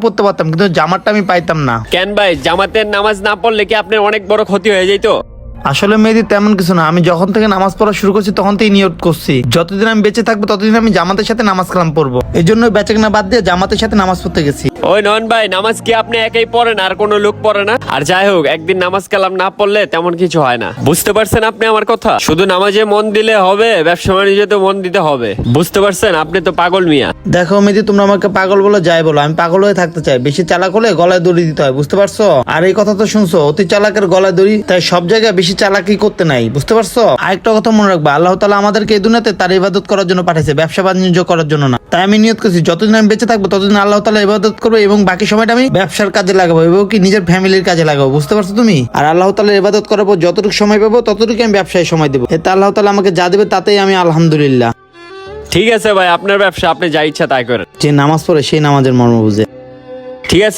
পড়তে পারতাম, কিন্তু জামাতটা আমি পাইতাম না। কেন ভাই, জামাতের নামাজ না পড়লে কি আপনার অনেক বড় ক্ষতি হয়ে যেত? আসলে মেহেদী তেমন কিছু না, আমি যখন থেকে নামাজ পড়া শুরু করছি তখন থেকেই নিয়ত করছি যতদিন আমি বেঁচে থাকবো ততদিন আমি জামাতের সাথে নামাজ কালাম পড়বো। এই জন্য বেচাকেনা বাদ দিয়ে জামাতের সাথে নামাজ পড়তে গেছি। ওই নন ভাই, নামাজ কি আপনি একাই পড়েন আর কোনো লোক পড়ে না? আর যাই হোক, একদিন নামাজ কালাম না পড়লে তেমন কিছু হয় না। বুঝতে পারছেন আপনি আমার কথা? শুধু নামাজে মন দিলে হবে, ব্যবসা বাণিজ্যতে মন দিতে হবে। বুঝতে পারছেন? আপনি তো পাগল মিয়া। দেখো মেহেদী, তোমরা আমাকে পাগল বলো যাই বলো, আমি পাগল হয়ে থাকতে চাই। বেশি চালাক হলে গলায় দড়ি দিতে হয়, বুঝতে পারছো? আর এই কথা তো শুনছো, অতি চালাকের গলায় দড়ি। তাই সব জায়গায় বেশি চালাকি করতে নাই, বুঝতে পারছো? আরেকটা কথা মনে রাখবা, আল্লাহ তাআলা আমাদেরকে এই দুনিয়াতে তার ইবাদত করার জন্য পাঠাইছে, ব্যবসা বাণিজ্য করার জন্য না। তাই আমি নিয়ত করছি যতদিন আমি বেঁচে থাকবো ততদিন আল্লাহ তাআলা ইবাদত করবো, এবং বাকি সময়টা আমি ব্যবসার কাজে লাগাবো এবং কি নিজের ফ্যামিলির কাজে লাগাবো, বুঝতে পারছো তুমি? আর আল্লাহ তাআলার ইবাদত করার পর যতটুকু সময় পাবো ততটুকু আমি ব্যবসায় সময় দেবো। এতে আল্লাহ তাআলা আমাকে যা দেবে তাতেই আমি আলহামদুলিল্লাহ। ঠিক আছে ভাই, আপনার ব্যবসা, আপনি যা ইচ্ছা তাই করেন। যে নামাজ পড়ে সেই নামাজের মর্ম বুঝে। ঠিক আছে।